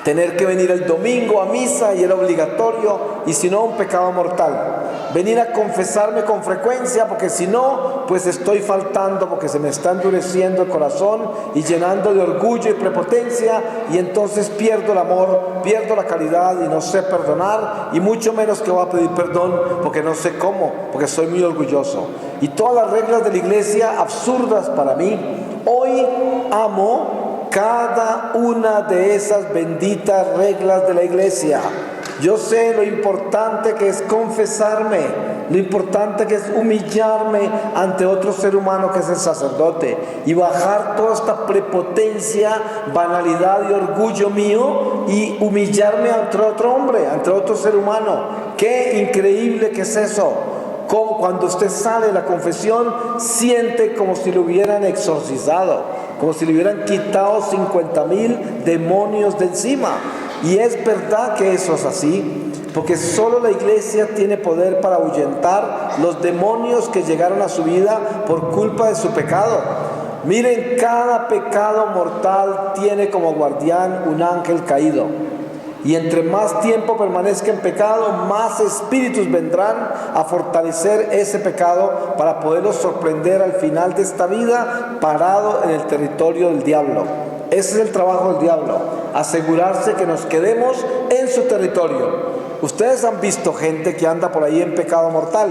Tener que venir el domingo a misa y era obligatorio, y si no, un pecado mortal. Venir a confesarme con frecuencia, porque si no, pues estoy faltando, porque se me está endureciendo el corazón y llenando de orgullo y prepotencia, y entonces pierdo el amor, pierdo la caridad y no sé perdonar, y mucho menos que voy a pedir perdón, porque no sé cómo, porque soy muy orgulloso. Y todas las reglas de la iglesia absurdas para mí. Hoy amo cada una de esas benditas reglas de la iglesia. Yo sé lo importante que es confesarme, lo importante que es humillarme ante otro ser humano que es el sacerdote y bajar toda esta prepotencia, banalidad y orgullo mío y humillarme ante otro hombre, ante otro ser humano. ¡Qué increíble que es eso! Como cuando usted sale de la confesión, siente como si lo hubieran exorcizado, como si le hubieran quitado 50,000 demonios de encima. Y es verdad que eso es así, porque solo la iglesia tiene poder para ahuyentar los demonios que llegaron a su vida por culpa de su pecado. Miren, cada pecado mortal tiene como guardián un ángel caído. Y entre más tiempo permanezca en pecado, más espíritus vendrán a fortalecer ese pecado para poderlos sorprender al final de esta vida parado en el territorio del diablo. Ese es el trabajo del diablo, asegurarse que nos quedemos en su territorio. Ustedes han visto gente que anda por ahí en pecado mortal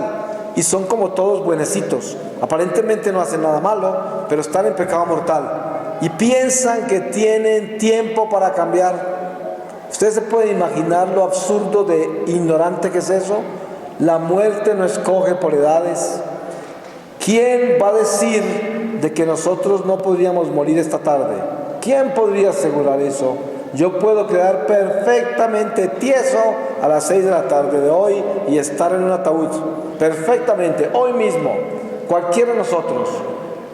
y son como todos buenecitos. Aparentemente no hacen nada malo, pero están en pecado mortal y piensan que tienen tiempo para cambiar. ¿Ustedes se pueden imaginar lo absurdo de ignorante que es eso? La muerte no escoge por edades. ¿Quién va a decir de que nosotros no podríamos morir esta tarde? ¿Quién podría asegurar eso? Yo puedo quedar perfectamente tieso a las 6 de la tarde de hoy y estar en un ataúd. Perfectamente, hoy mismo, cualquiera de nosotros.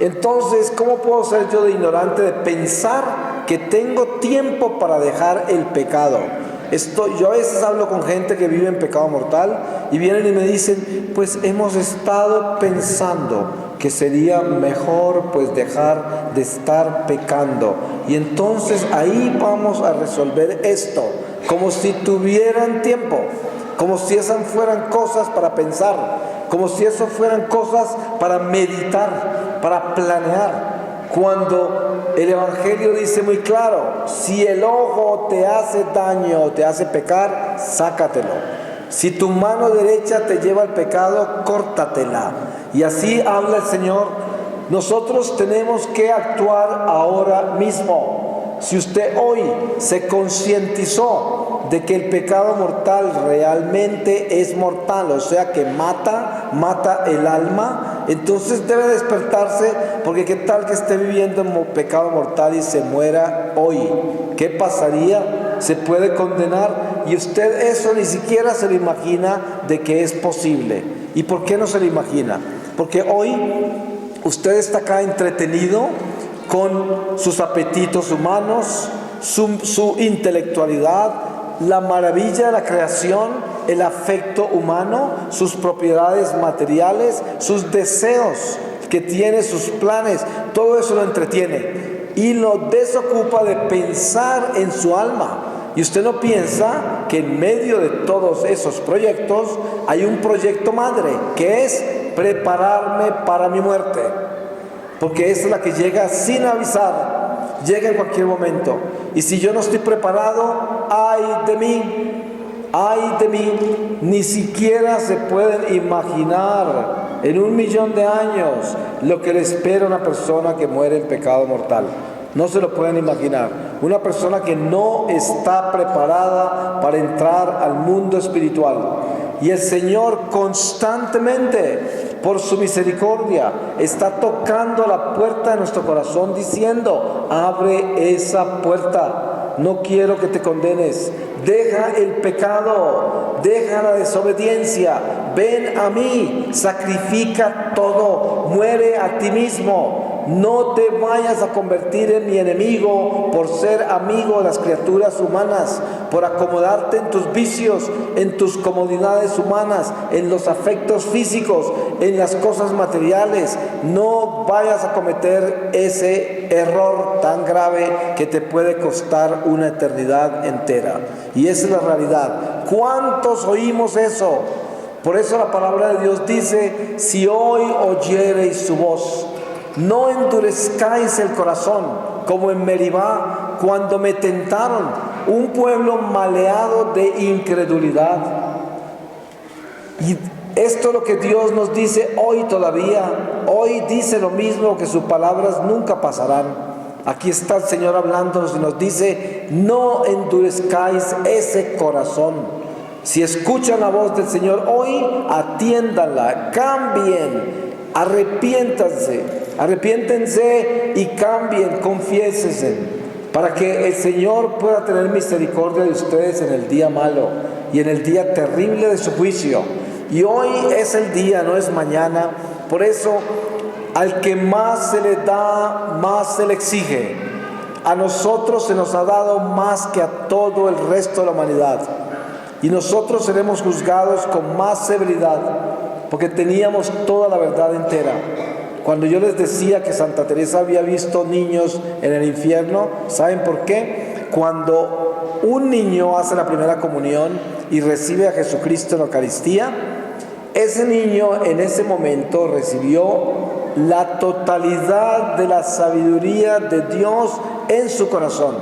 Entonces, ¿cómo puedo ser yo de ignorante de pensar que tengo tiempo para dejar el pecado? Yo a veces hablo con gente que vive en pecado mortal y vienen y me dicen, pues hemos estado pensando que sería mejor pues dejar de estar pecando. Y entonces ahí vamos a resolver esto, como si tuvieran tiempo, como si esas fueran cosas para pensar, como si eso fueran cosas para meditar, para planear. Cuando el Evangelio dice muy claro, si el ojo te hace daño, te hace pecar, sácatelo. Si tu mano derecha te lleva al pecado, córtatela. Y así habla el Señor. Nosotros tenemos que actuar ahora mismo. Si usted hoy se concientizó de que el pecado mortal realmente es mortal, o sea que mata el alma, entonces debe despertarse, porque qué tal que esté viviendo en pecado mortal y se muera hoy. ¿Qué pasaría? Se puede condenar y usted eso ni siquiera se lo imagina de que es posible. ¿Y por qué no se lo imagina? Porque hoy usted está acá entretenido con sus apetitos humanos, su intelectualidad, la maravilla de la creación, el afecto humano, sus propiedades materiales, sus deseos que tiene, sus planes, todo eso lo entretiene y lo desocupa de pensar en su alma. Y usted no piensa que en medio de todos esos proyectos hay un proyecto madre, que es prepararme para mi muerte, porque esa es la que llega sin avisar, llega en cualquier momento. Y si yo no estoy preparado, ay de mí, ay de mí, ni siquiera se pueden imaginar en 1.000.000 de años lo que le espera a una persona que muere en pecado mortal. No se lo pueden imaginar. Una persona que no está preparada para entrar al mundo espiritual. Y el Señor constantemente, por su misericordia, está tocando la puerta de nuestro corazón diciendo: abre esa puerta, no quiero que te condenes, deja el pecado, deja la desobediencia, ven a mí, sacrifica todo, muere a ti mismo. No te vayas a convertir en mi enemigo por ser amigo de las criaturas humanas, por acomodarte en tus vicios, en tus comodidades humanas, en los afectos físicos, en las cosas materiales. No vayas a cometer ese error tan grave que te puede costar una eternidad entera. Y esa es la realidad. ¿Cuántos oímos eso? Por eso la palabra de Dios dice: si hoy oyereis su voz, no endurezcáis el corazón, como en Meribá, cuando me tentaron, un pueblo maleado de incredulidad. Y esto es lo que Dios nos dice hoy todavía. Hoy dice lo mismo, que sus palabras nunca pasarán. Aquí está el Señor hablándonos y nos dice: no endurezcáis ese corazón. Si escuchan la voz del Señor hoy, atiéndanla, cambien, arrepiéntense y cambien, confiésense, para que el Señor pueda tener misericordia de ustedes en el día malo y en el día terrible de su juicio. Y hoy es el día, no es mañana. Por eso, al que más se le da, más se le exige. A nosotros se nos ha dado más que a todo el resto de la humanidad. Y nosotros seremos juzgados con más severidad, porque teníamos toda la verdad entera. Cuando yo les decía que Santa Teresa había visto niños en el infierno, ¿saben por qué? Cuando un niño hace la primera comunión y recibe a Jesucristo en la Eucaristía, ese niño en ese momento recibió la totalidad de la sabiduría de Dios en su corazón,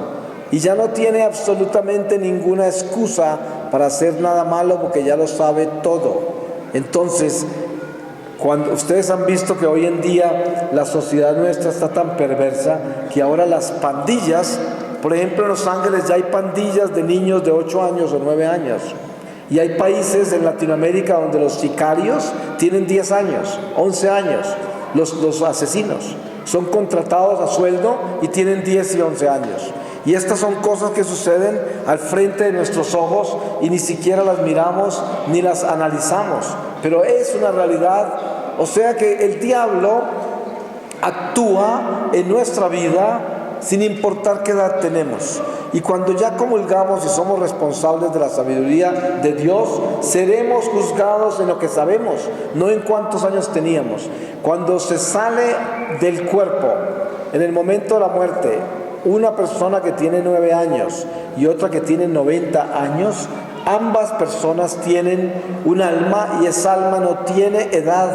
y ya no tiene absolutamente ninguna excusa para hacer nada malo, porque ya lo sabe todo. Entonces, cuando ustedes han visto que hoy en día la sociedad nuestra está tan perversa, que ahora las pandillas, por ejemplo en Los Ángeles ya hay pandillas de niños de 8 años o 9 años, y hay países en Latinoamérica donde los sicarios tienen 10 años, 11 años, los asesinos son contratados a sueldo y tienen 10 y 11 años. Y estas son cosas que suceden al frente de nuestros ojos y ni siquiera las miramos ni las analizamos, pero es una realidad. O sea que el diablo actúa en nuestra vida sin importar qué edad tenemos. Y cuando ya comulgamos y somos responsables de la sabiduría de Dios, seremos juzgados en lo que sabemos, no en cuántos años teníamos. Cuando se sale del cuerpo, en el momento de la muerte, una persona que tiene 9 años y otra que tiene 90 años, ambas personas tienen un alma, y esa alma no tiene edad,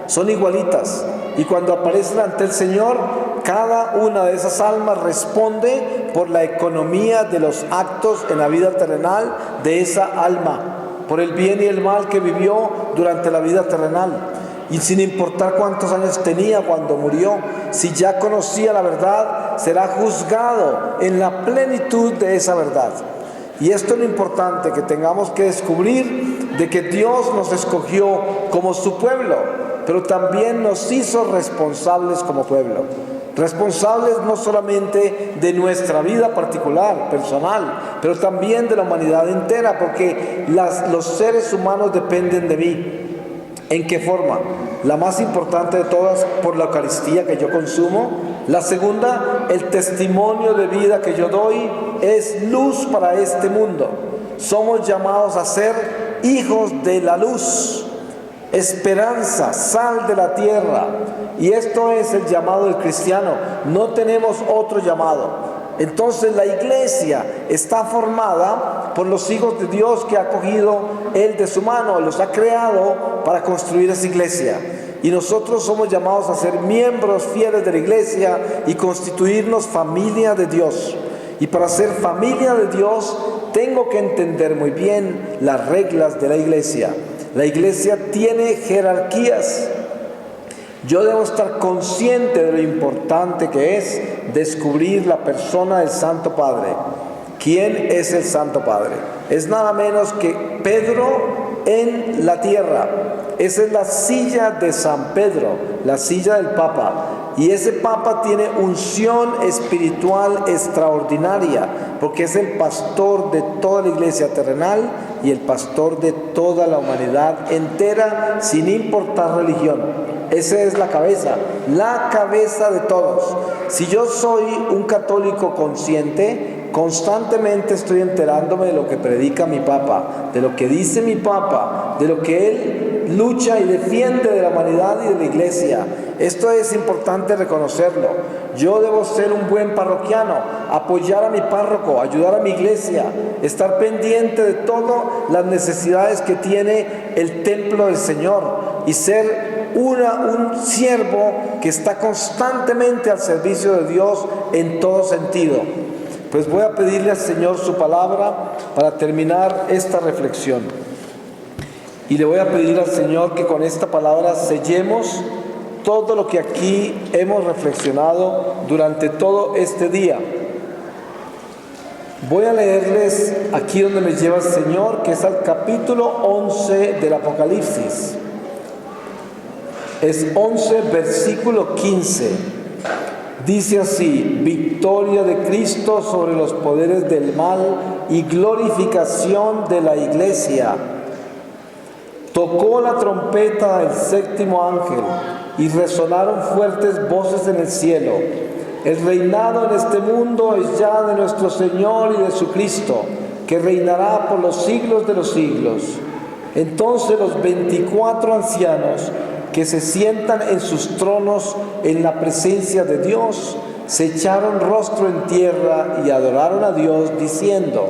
son igualitas. Y cuando aparecen ante el Señor, cada una de esas almas responde por la economía de los actos en la vida terrenal de esa alma, por el bien y el mal que vivió durante la vida terrenal. Y sin importar cuántos años tenía cuando murió, si ya conocía la verdad, será juzgado en la plenitud de esa verdad. Y esto es lo importante, que tengamos que descubrir de que Dios nos escogió como su pueblo, pero también nos hizo responsables como pueblo. Responsables no solamente de nuestra vida particular, personal, pero también de la humanidad entera, porque los seres humanos dependen de mí. ¿En qué forma? La más importante de todas, por la Eucaristía que yo consumo. La segunda, el testimonio de vida que yo doy, es luz para este mundo. Somos llamados a ser hijos de la luz, esperanza, sal de la tierra. Y esto es el llamado del cristiano. No tenemos otro llamado. Entonces la iglesia está formada por los hijos de Dios que ha cogido Él de su mano, los ha creado para construir esa iglesia. Y nosotros somos llamados a ser miembros fieles de la iglesia y constituirnos familia de Dios. Y para ser familia de Dios tengo que entender muy bien las reglas de la iglesia. La iglesia tiene jerarquías. Yo debo estar consciente de lo importante que es descubrir la persona del Santo Padre. ¿Quién es el Santo Padre? Es nada menos que Pedro en la tierra. Esa es la silla de San Pedro, la silla del Papa. Y ese Papa tiene unción espiritual extraordinaria, porque es el pastor de toda la iglesia terrenal y el pastor de toda la humanidad entera, sin importar religión. Esa es la cabeza de todos. Si yo soy un católico consciente, constantemente estoy enterándome de lo que predica mi Papa, de lo que dice mi Papa, de lo que él lucha y defiende de la humanidad y de la iglesia. Esto es importante reconocerlo. Yo debo ser un buen parroquiano, apoyar a mi párroco, ayudar a mi iglesia, estar pendiente de todas las necesidades que tiene el templo del Señor y ser un siervo que está constantemente al servicio de Dios en todo sentido. Pues voy a pedirle al Señor su palabra para terminar esta reflexión. Y le voy a pedir al Señor que con esta palabra sellemos todo lo que aquí hemos reflexionado durante todo este día. Voy a leerles aquí donde me lleva el Señor, que es al capítulo 11 del Apocalipsis. Es 11, versículo 15. Dice así: victoria de Cristo sobre los poderes del mal y glorificación de la iglesia. Tocó la trompeta el séptimo ángel y resonaron fuertes voces en el cielo. El reinado en este mundo es ya de nuestro Señor y de su Cristo, que reinará por los siglos de los siglos. Entonces los 24 ancianos que se sientan en sus tronos en la presencia de Dios, se echaron rostro en tierra y adoraron a Dios diciendo: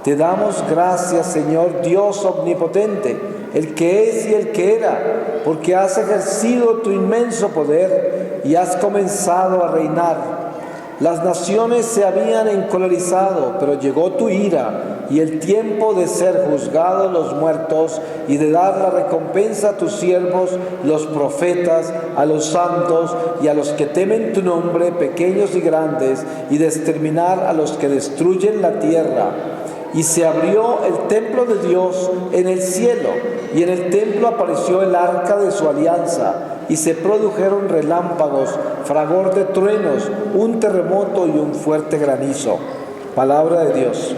te damos gracias, Señor Dios omnipotente, el que es y el que era, porque has ejercido tu inmenso poder y has comenzado a reinar. Las naciones se habían encolerizado, pero llegó tu ira y el tiempo de ser juzgados los muertos y de dar la recompensa a tus siervos, los profetas, a los santos y a los que temen tu nombre, pequeños y grandes, y de exterminar a los que destruyen la tierra. Y se abrió el templo de Dios en el cielo, y en el templo apareció el arca de su alianza, y se produjeron relámpagos, fragor de truenos, un terremoto y un fuerte granizo. Palabra de Dios.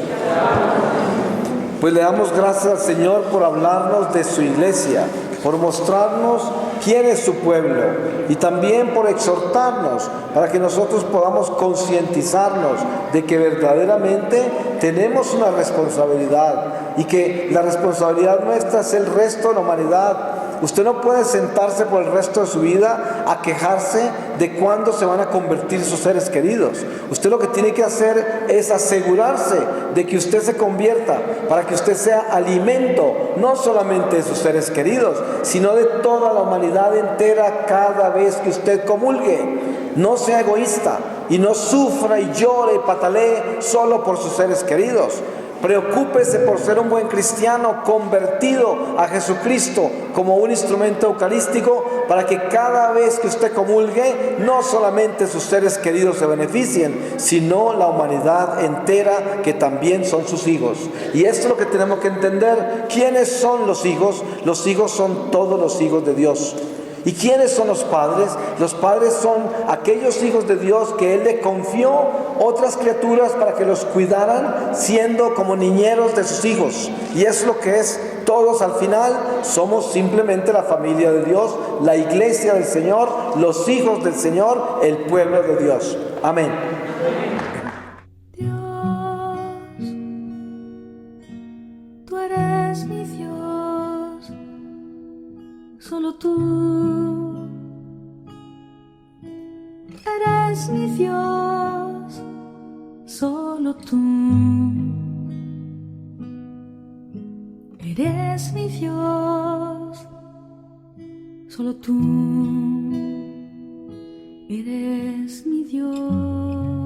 Pues le damos gracias al Señor por hablarnos de su iglesia, por mostrarnos quién es su pueblo y también por exhortarnos para que nosotros podamos concientizarnos de que verdaderamente tenemos una responsabilidad y que la responsabilidad nuestra es el resto de la humanidad. Usted no puede sentarse por el resto de su vida a quejarse de cuándo se van a convertir sus seres queridos. Usted lo que tiene que hacer es asegurarse de que usted se convierta para que usted sea alimento no solamente de sus seres queridos, sino de toda la humanidad entera cada vez que usted comulgue. No sea egoísta y no sufra y llore y patalee solo por sus seres queridos. Preocúpese por ser un buen cristiano convertido a Jesucristo como un instrumento eucarístico para que cada vez que usted comulgue, no solamente sus seres queridos se beneficien, sino la humanidad entera que también son sus hijos. Y esto es lo que tenemos que entender. ¿Quiénes son los hijos? Los hijos son todos los hijos de Dios. ¿Y quiénes son los padres? Los padres son aquellos hijos de Dios que Él le confió otras criaturas para que los cuidaran, siendo como niñeros de sus hijos. Y es lo que es todos al final. Somos simplemente la familia de Dios, la iglesia del Señor, los hijos del Señor, el pueblo de Dios. Amén. Dios, tú eres mi Dios, solo tú eres mi Dios, solo tú eres mi Dios, solo tú eres mi Dios.